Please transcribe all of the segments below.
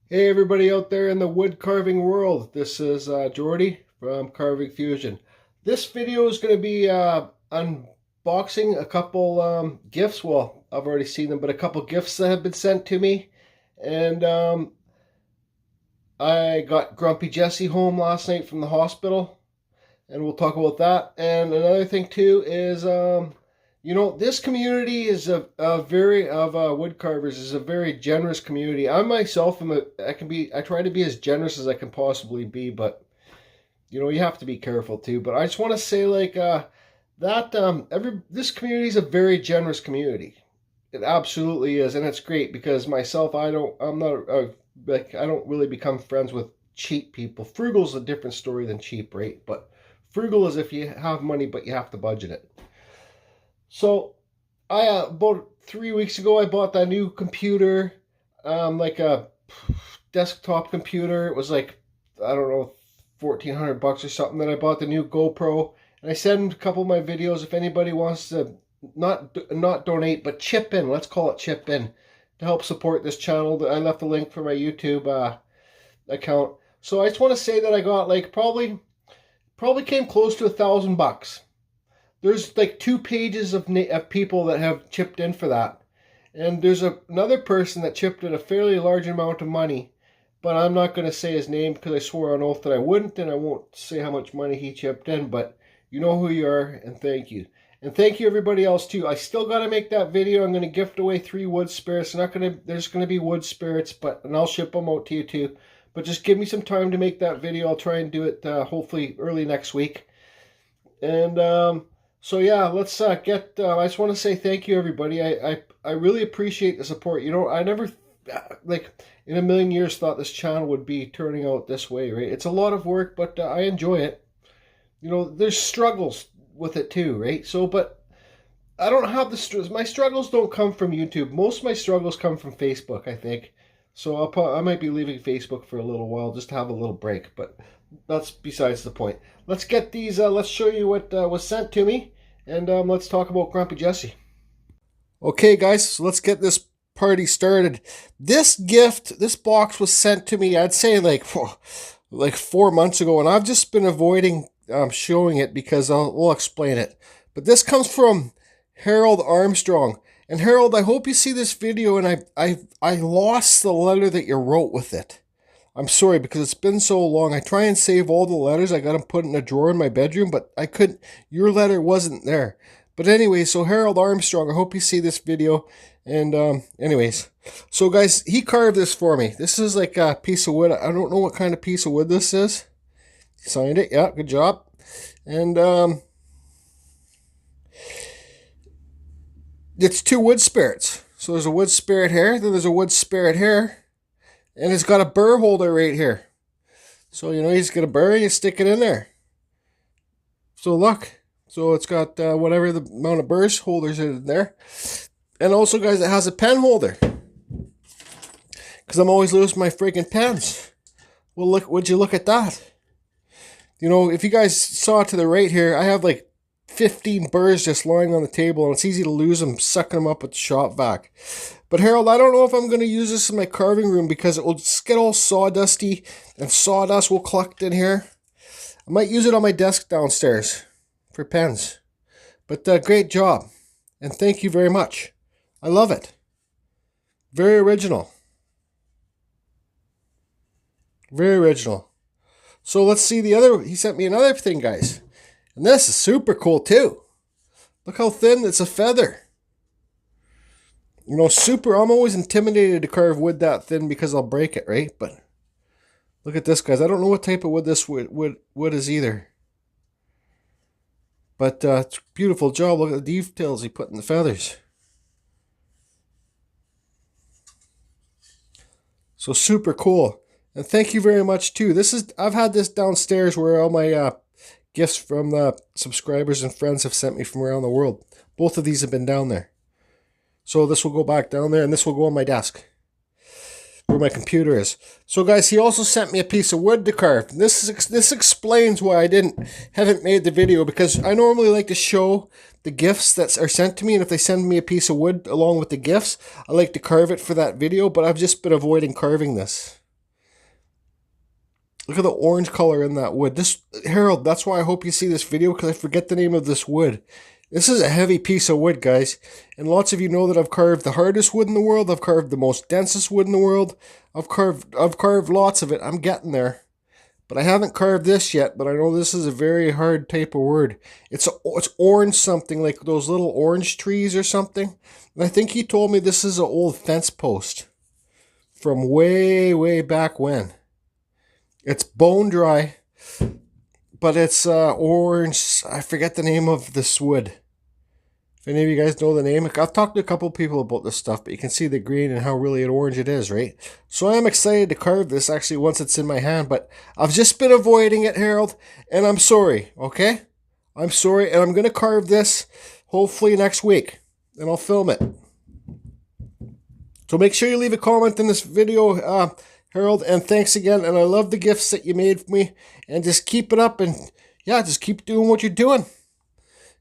Hey everybody out there in the wood carving world, this is Jordy from Carving Fusion. This video is going to be unboxing a couple gifts. Well, I've already seen them, but a couple gifts that have been sent to me. And I got Grumpy Jessee home last night from the hospital, and we'll talk about that. And another thing too is this community is a very of wood carvers is a very generous community. I myself I try to be as generous as I can possibly be, but you have to be careful too. But I just want to say this community is a very generous community. It absolutely is, and it's great because myself I'm not I don't really become friends with cheap people. Frugal's a different story than cheap, right? But frugal is if you have money but you have to budget it. So I about 3 weeks ago I bought that new computer, like a desktop computer. It was like, I don't know, $1,400 or something. Then I bought the new GoPro, and I send a couple of my videos if anybody wants to not donate but chip in. Let's call it chip in to help support this channel. I left a link for my YouTube account. So I just want to say that I got like probably came close to $1,000. There's like 2 pages of people that have chipped in for that. And there's another person that chipped in a fairly large amount of money, but I'm not going to say his name because I swore on oath that I wouldn't, and I won't say how much money he chipped in, but you know who you are, and thank you. And thank you everybody else too. I still got to make that video. I'm going to gift away 3 wood spirits. There's going to be wood spirits, and I'll ship them out to you too. But just give me some time to make that video. I'll try and do it hopefully early next week. And so yeah, let's I just want to say thank you everybody. I really appreciate the support. I never like in a million years thought this channel would be turning out this way, right? It's a lot of work, but I enjoy it. There's struggles with it too, right? So, but I don't have my struggles don't come from YouTube. Most of my struggles come from Facebook, I think. So I might be leaving Facebook for a little while just to have a little break, but that's besides the point. Let's get these, let's show you what was sent to me, and let's talk about Grumpy Jessee. Okay, guys, so let's get this party started. This box was sent to me, I'd say like 4 months ago, and I've just been avoiding showing it because we'll explain it. But this comes from Harold Armstrong. And Harold, I hope you see this video, and I lost the letter that you wrote with it. I'm sorry because it's been so long. I try and save all the letters. I got them put in a drawer in my bedroom, but I couldn't. Your letter wasn't there. But anyway, so Harold Armstrong, I hope you see this video. And anyways, so guys, he carved this for me. This is like a piece of wood. I don't know what kind of piece of wood this is. He signed it. Yeah, good job. And it's 2 wood spirits. So there's a wood spirit here, then there's a wood spirit here. And it's got a burr holder right here. So, you just get a burr and you stick it in there. So look. So it's got whatever the amount of burr holders in there. And also, guys, it has a pen holder. Because I'm always losing my freaking pens. Well, would you look at that? If you guys saw to the right here, I have like 15 burrs just lying on the table, and it's easy to lose them, sucking them up with the shop vac. But Harold, I don't know if I'm going to use this in my carving room because it will just get all sawdusty, and sawdust will collect in here. I might use it on my desk downstairs for pens. But great job, and thank you very much. I love it. Very original. Very original. So let's see he sent me another thing, guys. And this is super cool too. Look how thin, it's a feather. I'm always intimidated to carve wood that thin because I'll break it, right? But look at this, guys. I don't know what type of wood this wood is either. But it's a beautiful job. Look at the details he put in the feathers. So super cool. And thank you very much too. I've had this downstairs where all my gifts from the subscribers and friends have sent me from around the world. Both of these have been down there. So this will go back down there, and this will go on my desk where my computer is. So guys, he also sent me a piece of wood to carve. This explains why I haven't made the video, because I normally like to show the gifts that are sent to me, and if they send me a piece of wood along with the gifts, I like to carve it for that video, but I've just been avoiding carving this. Look at the orange color in that wood. This, Harold, that's why I hope you see this video, because I forget the name of this wood. This is a heavy piece of wood, guys. And lots of you know that I've carved the hardest wood in the world. I've carved the most densest wood in the world. I've carved lots of it. I'm getting there. But I haven't carved this yet, but I know this is a very hard type of wood. It's orange something, like those little orange trees or something. And I think he told me this is an old fence post from way, way back when. It's bone dry, but it's orange. I forget the name of this wood. If any of you guys know the name, I've talked to a couple people about this stuff, but you can see the green and how really orange it is, right? So I'm excited to carve this actually once it's in my hand, but I've just been avoiding it, Harold, and I'm sorry, okay? I'm sorry, and I'm going to carve this hopefully next week, and I'll film it. So make sure you leave a comment in this video, Harold, and thanks again, and I love the gifts that you made for me, and just keep it up, and yeah, just keep doing what you're doing.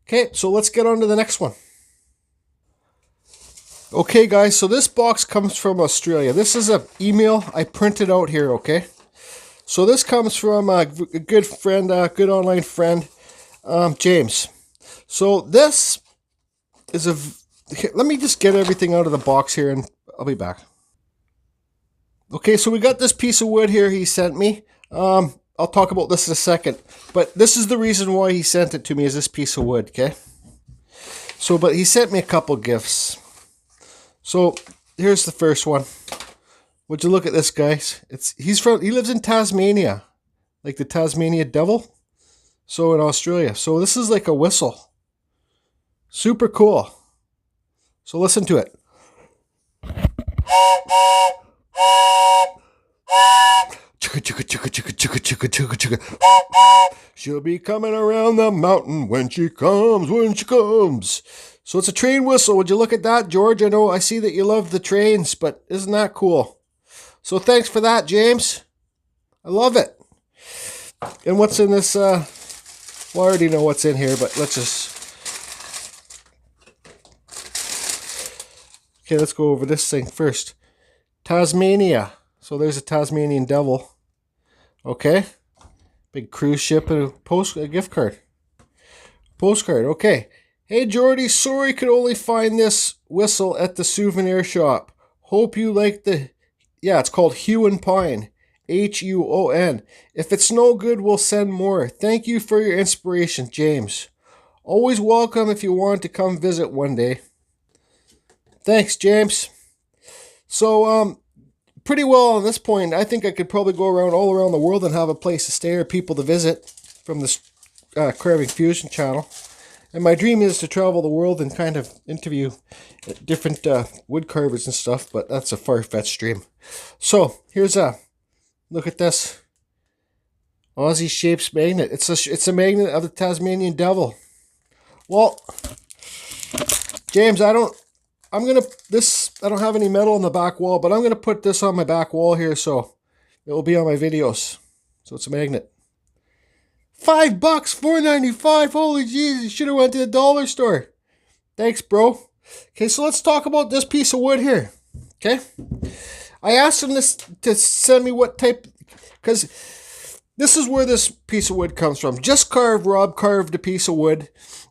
Okay, so let's get on to the next one. Okay, guys, so this box comes from Australia. This is an email I printed out here, okay? So this comes from a good friend, good online friend, James. So this is let me just get everything out of the box here, and I'll be back. Okay, so we got this piece of wood here he sent me. I'll talk about this in a second, but this is the reason why he sent it to me, is this piece of wood, okay? So, but he sent me a couple gifts. So, here's the first one. Would you look at this, guys? He lives in Tasmania, like the Tasmania Devil. So, in Australia. So, this is like a whistle. Super cool. So, listen to it. She'll be coming around the mountain when she comes. So it's a train whistle. Would you look at that, George? I see that you love the trains, but isn't that cool? So thanks for that, James. I love it. And what's in this? Well, I already know what's in here, but let's just... Okay, let's go over this thing first. Tasmania. So there's a Tasmanian Devil. Okay. Big cruise ship and a gift card. Postcard. Okay. Hey, Jordy. Sorry could only find this whistle at the souvenir shop. Hope you like the... Yeah, it's called Huon Pine. Huon. If it's no good, we'll send more. Thank you for your inspiration, James. Always welcome if you want to come visit one day. Thanks, James. So, pretty well at this point, I think I could probably go all around the world and have a place to stay or people to visit from this Carving Fusion channel. And my dream is to travel the world and kind of interview different wood carvers and stuff, but that's a far-fetched dream. So, here's a look at this Aussie Shapes magnet. It's a magnet of the Tasmanian Devil. Well, James, I don't have any metal on the back wall, but I'm going to put this on my back wall here so it will be on my videos. So it's a magnet. $5, $4.95. Holy Jesus, should have went to the dollar store. Thanks, bro. Okay, so let's talk about this piece of wood here. Okay? I asked him to send me what type, because this is where this piece of wood comes from. Rob carved a piece of wood.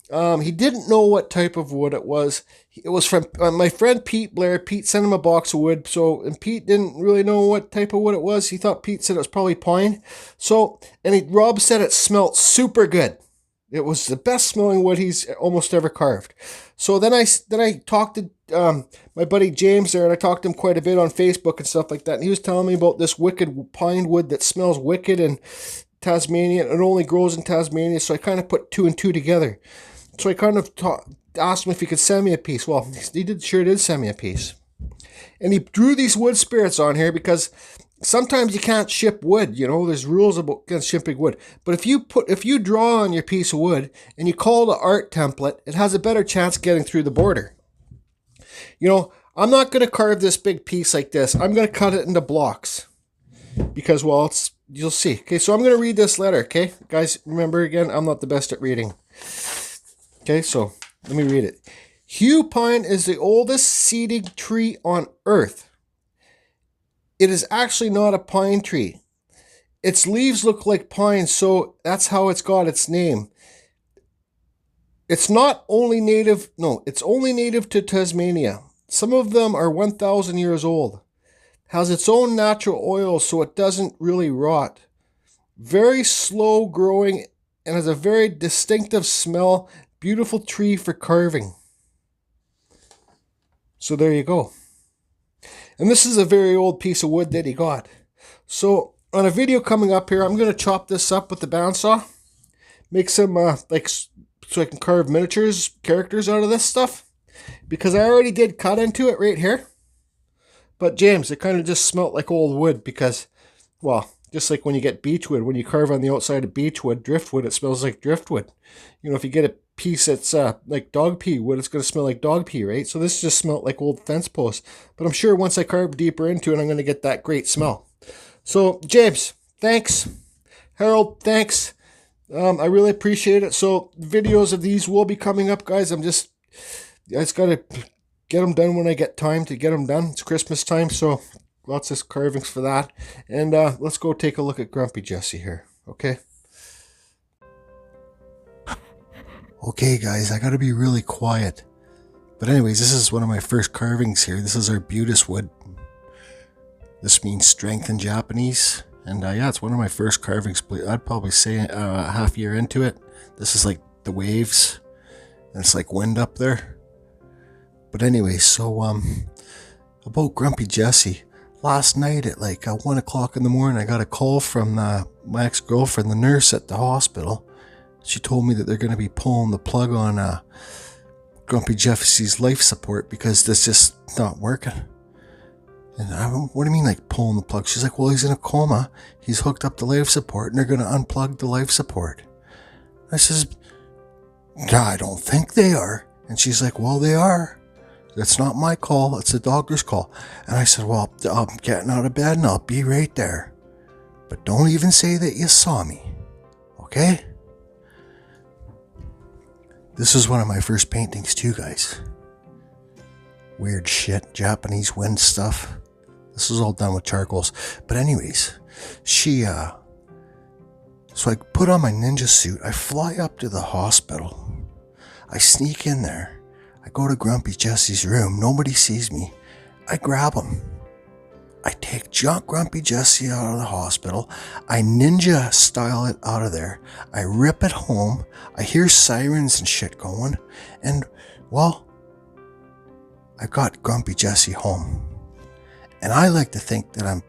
He didn't know what type of wood it was. It was from my friend Pete Blair. Pete sent him a box of wood. And Pete didn't really know what type of wood it was. He thought Pete said it was probably pine. Rob said it smelled super good. It was the best smelling wood he's almost ever carved. So then I talked to my buddy James there, and I talked to him quite a bit on Facebook and stuff like that. And he was telling me about this wicked pine wood that smells wicked in Tasmania. It only grows in Tasmania. So I kind of put two and two together. So I kind of asked him if he could send me a piece. Well, he sure did send me a piece. And he drew these wood spirits on here because sometimes you can't ship wood. There's rules against shipping wood. But if you draw on your piece of wood and you call the art template, it has a better chance of getting through the border. I'm not going to carve this big piece like this. I'm going to cut it into blocks because, well, you'll see. Okay, so I'm going to read this letter. Okay, guys, remember again, I'm not the best at reading. Okay, so let me read it. Huon pine is the oldest seeding tree on Earth. It is actually not a pine tree. its leaves look like pine, so that's how it's got its name. It's not only native, no, it's only native to Tasmania. Some of them are 1,000 years old. Has its own natural oil, so it doesn't really rot. Very slow growing and has a very distinctive smell. Beautiful tree for carving. So there you go. And this is a very old piece of wood that he got. So on a video coming up here, I'm going to chop this up with the bandsaw. Make some so I can carve miniatures, characters out of this stuff. Because I already did cut into it right here. But James, it kind of just smelt like old wood because, well, just like when you get beechwood, when you carve on the outside of beechwood, driftwood, it smells like driftwood. You know, if you get a piece that's like dog pee wood, it's going to smell like dog pee, right? So this just smelled like old fence posts. But I'm sure once I carve deeper into it, I'm going to get that great smell. So, James, thanks. Harold, thanks. I really appreciate it. So, videos of these will be coming up, guys. I just got to get them done when I get time to get them done. It's Christmas time, so lots of carvings for that. And let's go take a look at Grumpy Jessee here, okay? Okay, guys, I got to be really quiet. But anyways, this is one of my first carvings here. This is arbutus wood. This means strength in Japanese. And yeah, it's one of my first carvings. I'd probably say a half year into it. This is like the waves. And it's like wind up there. But anyway, so about Grumpy Jessee. Last night at like 1 o'clock in the morning, I got a call from my ex-girlfriend, the nurse at the hospital. She told me that they're going to be pulling the plug on Grumpy Jessee's life support because this just not working. And what do you mean, like, pulling the plug? She's like, well, he's in a coma. He's hooked up to life support, and they're going to unplug the life support. I says, no, I don't think they are. And she's like, well, they are. That's not my call. It's the doctor's call. And I said, well, I'm getting out of bed, and I'll be right there. But don't even say that you saw me. Okay? This is one of my first paintings, too, guys. Weird shit. Japanese wind stuff. This is all done with charcoals. But anyways, so I put on my ninja suit. I fly up to the hospital. I sneak in there. I go to Grumpy Jessee's room. Nobody sees me. I grab him. I take Grumpy Jessee out of the hospital. I ninja style it out of there. I rip it home. I hear sirens and shit going. And, well, I got Grumpy Jessee home. And I like to think that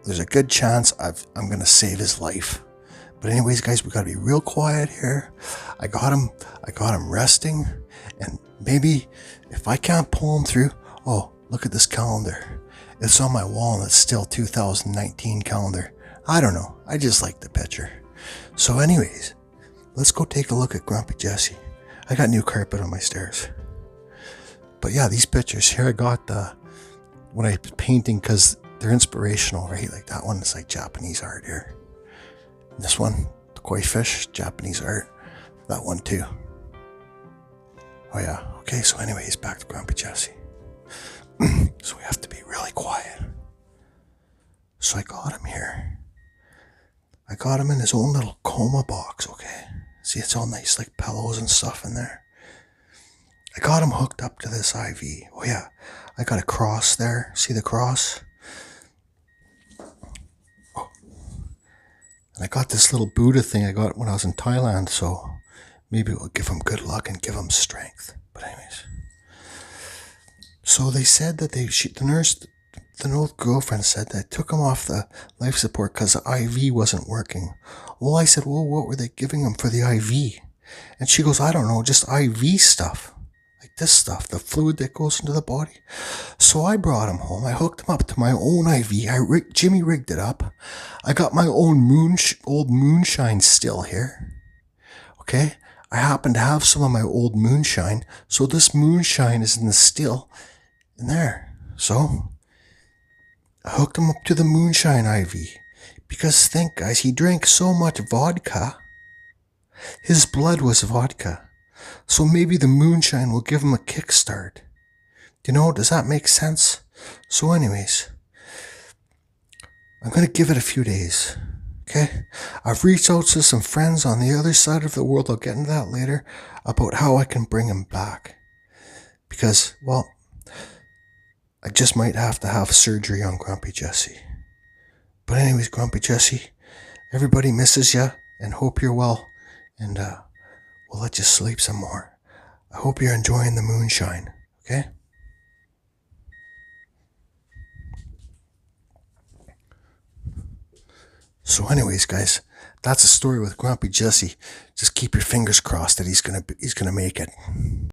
there's a good chance I'm going to save his life. But anyways, guys, we got to be real quiet here. I got him resting. And maybe if I can't pull him through, oh, look at this calendar. It's on my wall and it's still 2019 calendar. I don't know. I just like the picture. So anyways, let's go take a look at Grumpy Jessee. I got new carpet on my stairs. But yeah, these pictures here I got when I was painting because they're inspirational, right? Like that one is like Japanese art here. And this one, the koi fish, Japanese art. That one too. Oh yeah. Okay, so anyways, back to Grumpy Jessee. So we have to be really quiet. So I got him here. I got him in his own little coma box, okay? See, it's all nice, like pillows and stuff in there. I got him hooked up to this IV. Oh yeah, I got a cross there. See the cross? Oh. And I got this little Buddha thing I got when I was in Thailand, so maybe it will give him good luck and give him strength. But anyways. So they said that the nurse, the old girlfriend said that took him off the life support because the IV wasn't working. Well, I said, well, what were they giving him for the IV? And she goes, I don't know, just IV stuff. Like this stuff, the fluid that goes into the body. So I brought him home. I hooked him up to my own IV. Jimmy rigged it up. I got my own old moonshine still here. Okay? I happen to have some of my old moonshine. So this moonshine is in the still in there. So I hooked him up to the moonshine IV. Because think, guys, he drank so much vodka. His blood was vodka. So maybe the moonshine will give him a kickstart. You know, does that make sense? So anyways, I'm going to give it a few days. Okay? I've reached out to some friends on the other side of the world, I'll get into that later, about how I can bring him back. Because, well, I just might have to have surgery on Grumpy Jessee. But anyways, Grumpy Jessee, everybody misses you and hope you're well. And we'll let you sleep some more. I hope you're enjoying the moonshine, okay? So anyways, guys, that's a story with Grumpy Jessee. Just keep your fingers crossed that he's gonna make it.